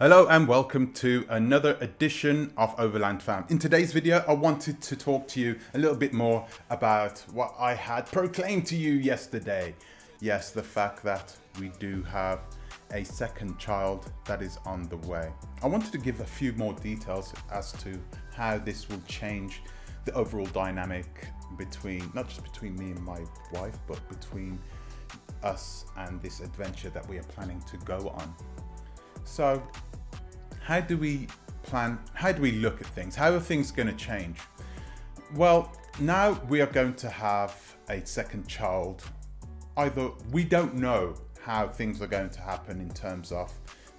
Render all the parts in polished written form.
Hello and welcome to another edition of Overland Fam. In today's video, I wanted to talk to you a little bit more about what I had proclaimed to you yesterday. Yes, the fact that we do have a second child that is on the way. I wanted to give a few more details as to how this will change the overall dynamic between, not just between me and my wife, but between us and this adventure that we are planning to go on. So, how do we plan? How do we look at things? How are things going to change? Well, now we are going to have a second child. Either we don't know how things are going to happen in terms of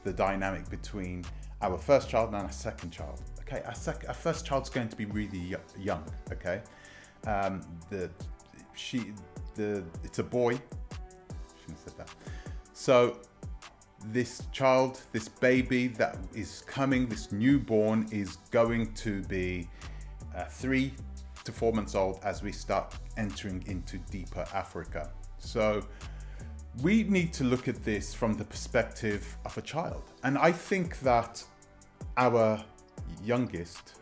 the dynamic between our first child and our second child. Okay, our first child's going to be really young. Okay, it's a boy. Shouldn't have said that. So this child, this baby that is coming, this newborn, is going to be 3 to 4 months old as we start entering into deeper Africa. So we need to look at this from the perspective of a child. And I think that our youngest,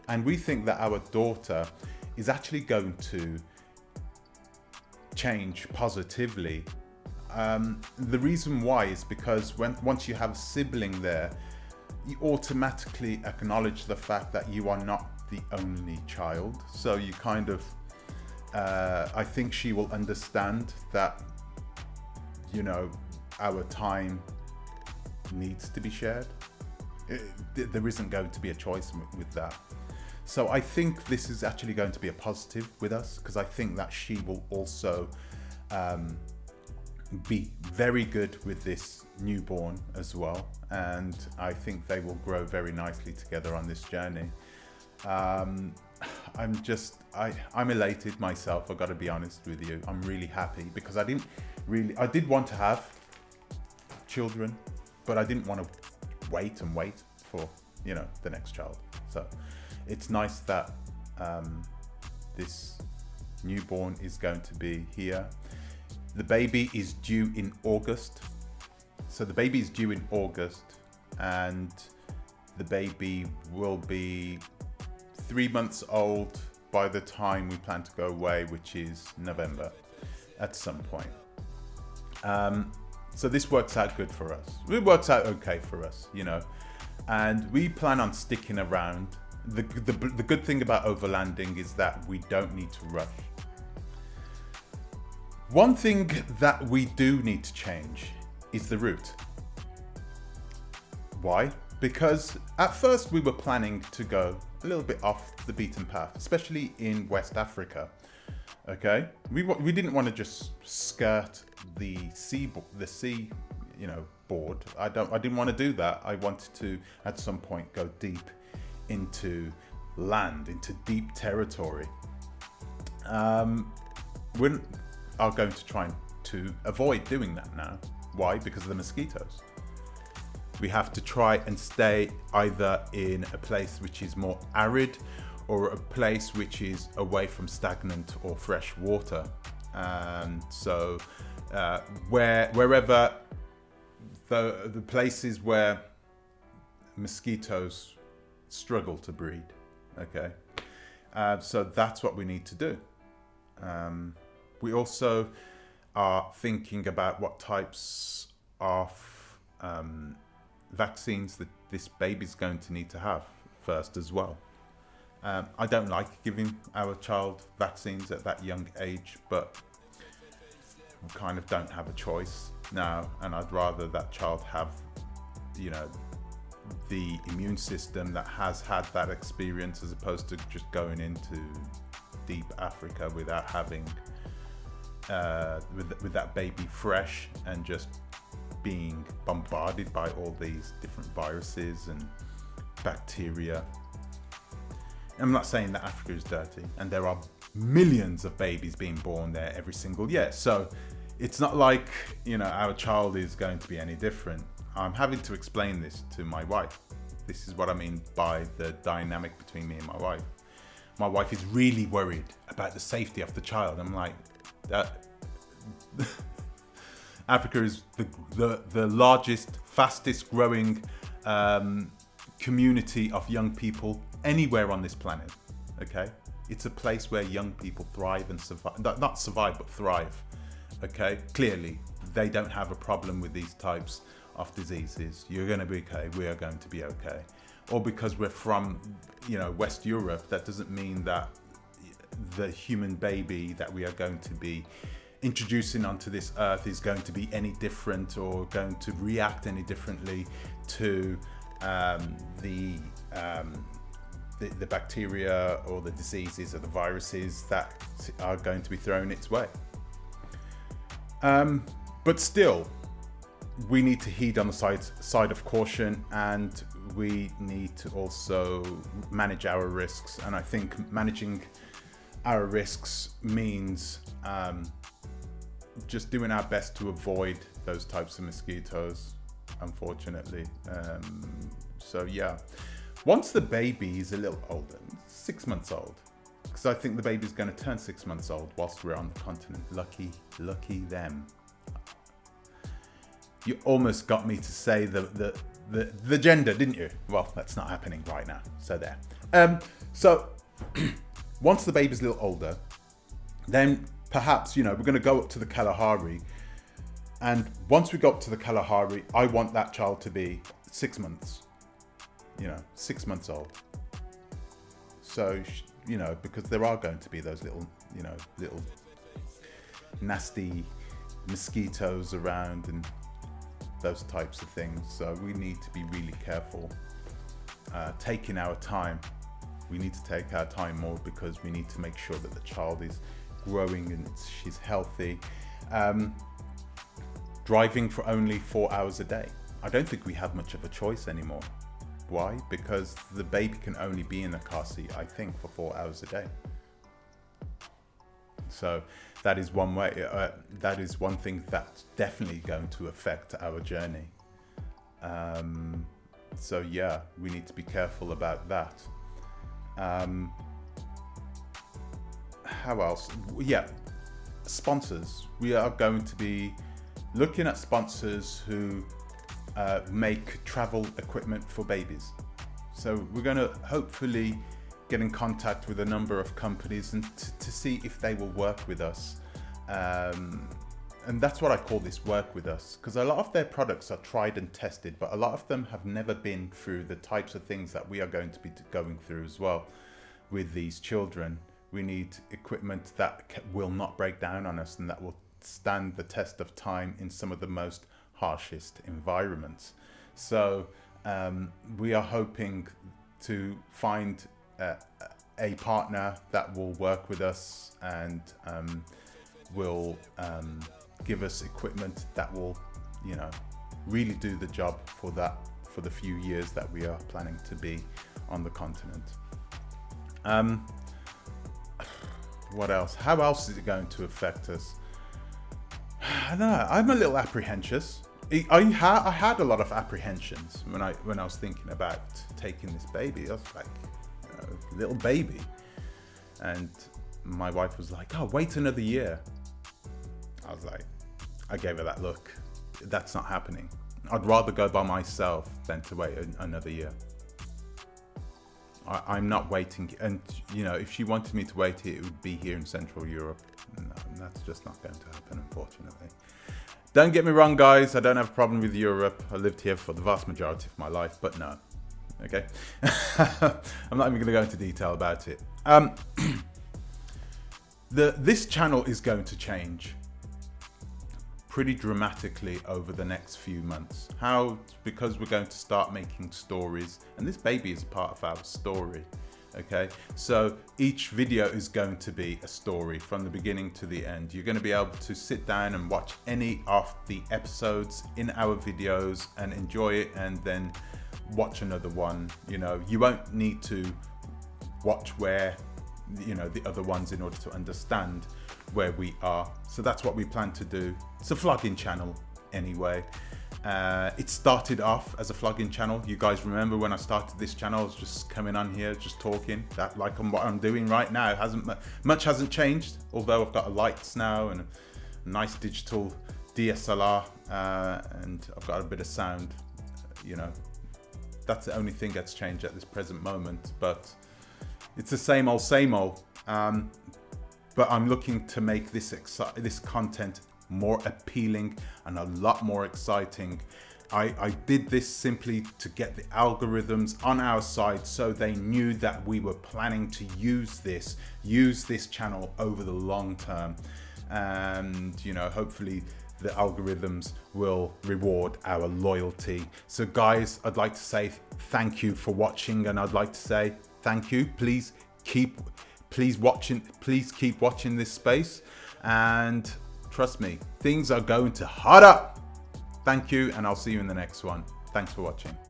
and we think that our daughter is actually going to change positively. The reason why is because once you have a sibling there, you automatically acknowledge the fact that you are not the only child. So you kind of, I think she will understand that, you know, our time needs to be shared. There isn't going to be a choice with that. So I think this is actually going to be a positive with us, because I think that she will also be very good with this newborn as well, and I think they will grow very nicely together on this journey. I'm elated myself. I've got to be honest with you. I'm really happy because I did want to have children, but I didn't want to wait for, you know, the next child. So it's nice that this newborn is going to be here. The baby is due in August. So the baby is due in August, and the baby will be 3 months old by the time we plan to go away, which is November at some point. So this works out good for us. It works out okay for us, you know, and we plan on sticking around. The good thing about overlanding is that we don't need to rush. One thing that we do need to change is the route. Why? Because at first we were planning to go a little bit off the beaten path, especially in West Africa. Okay, we didn't want to just skirt the sea, you know, board. I didn't want to do that. I wanted to at some point go deep into land, into deep territory. We are going to try to avoid doing that now. Why? Because of the mosquitoes. We have to try and stay either in a place which is more arid or a place which is away from stagnant or fresh water. And so wherever the places where mosquitoes struggle to breed. Okay, so that's what we need to do. We also are thinking about what types of vaccines that this baby's going to need to have first as well. I don't like giving our child vaccines at that young age, but we kind of don't have a choice now, and I'd rather that child have, you know, the immune system that has had that experience, as opposed to just going into deep Africa without having with that baby fresh and just being bombarded by all these different viruses and bacteria. I'm not saying that Africa is dirty, and there are millions of babies being born there every single year, so it's not like, you know, our child is going to be any different. I'm having to explain this to my wife. This is what I mean by the dynamic between me and my wife. My wife is really worried about the safety of the child. I'm like, Africa is the largest, fastest growing community of young people anywhere on this planet. Okay, it's a place where young people thrive and survive. Not survive, but thrive. Okay, clearly they don't have a problem with these types of diseases. You're going to be okay. We are going to be okay. Or because we're from, West Europe, that doesn't mean that the human baby that we are going to be introducing onto this earth is going to be any different or going to react any differently to the bacteria or the diseases or the viruses that are going to be thrown its way. But still, we need to heed on the side of caution, and we need to also manage our risks. And I think managing our risks means just doing our best to avoid those types of mosquitoes, unfortunately. So yeah, once the baby is a little older, 6 months old, because I think the baby's going to turn 6 months old whilst we're on the continent. Lucky them. You almost got me to say the gender, didn't you? Well, that's not happening right now. So there. So once the baby's a little older, then perhaps, we're going to go up to the Kalahari. And once we go up to the Kalahari, I want that child to be 6 months. 6 months old. So, because there are going to be those little nasty mosquitoes around and those types of things. So we need to be really careful, taking our time. We need to take our time more because we need to make sure that the child is growing and she's healthy. Driving for only 4 hours a day. I don't think we have much of a choice anymore. Why? Because the baby can only be in a car seat, I think, for 4 hours a day. So that is one way. That is one thing that's definitely going to affect our journey. So yeah, we need to be careful about that. How else? Yeah, sponsors. We are going to be looking at sponsors who make travel equipment for babies. So we're going to hopefully get in contact with a number of companies and to see if they will work with us. And that's what I call this, work with us, because a lot of their products are tried and tested, but a lot of them have never been through the types of things that we are going to be going through as well with these children. We need equipment that will not break down on us and that will stand the test of time in some of the most harshest environments. So we are hoping to find a partner that will work with us and will give us equipment that will, really do the job for the few years that we are planning to be on the continent. What else? How else is it going to affect us? I don't know. I'm a little apprehensive. I had a lot of apprehensions when I was thinking about taking this baby. I was like, little baby, and my wife was like, "Oh, wait another year." I was like, I gave her that look. That's not happening. I'd rather go by myself than to wait another year. I'm not waiting. And if she wanted me to wait, it would be here in Central Europe. No, that's just not going to happen, unfortunately. Don't get me wrong, guys. I don't have a problem with Europe. I lived here for the vast majority of my life, but no. Okay. I'm not even going to go into detail about it. This channel is going to change pretty dramatically over the next few months. How? Because we're going to start making stories, and this baby is a part of our story. Okay, so each video is going to be a story from the beginning to the end. You're going to be able to sit down and watch any of the episodes in our videos and enjoy it, and then watch another one. You won't need to watch where the other ones in order to understand where we are. So that's what we plan to do. It's a vlogging channel anyway. It started off as a vlogging channel. You guys remember when I started this channel, I was just coming on here, just talking, that like what I'm doing right now. Much hasn't changed, although I've got lights now and a nice digital DSLR, and I've got a bit of sound, you know. That's the only thing that's changed at this present moment, but it's the same old, but I'm looking to make this content more appealing and a lot more exciting. I did this simply to get the algorithms on our side so they knew that we were planning to use this channel over the long term. And, you know, hopefully the algorithms will reward our loyalty. So guys, I'd like to say thank you for watching, and I'd like to say thank you. Please keep watching this space, and trust me, things are going to hot up. Thank you, and I'll see you in the next one. Thanks for watching.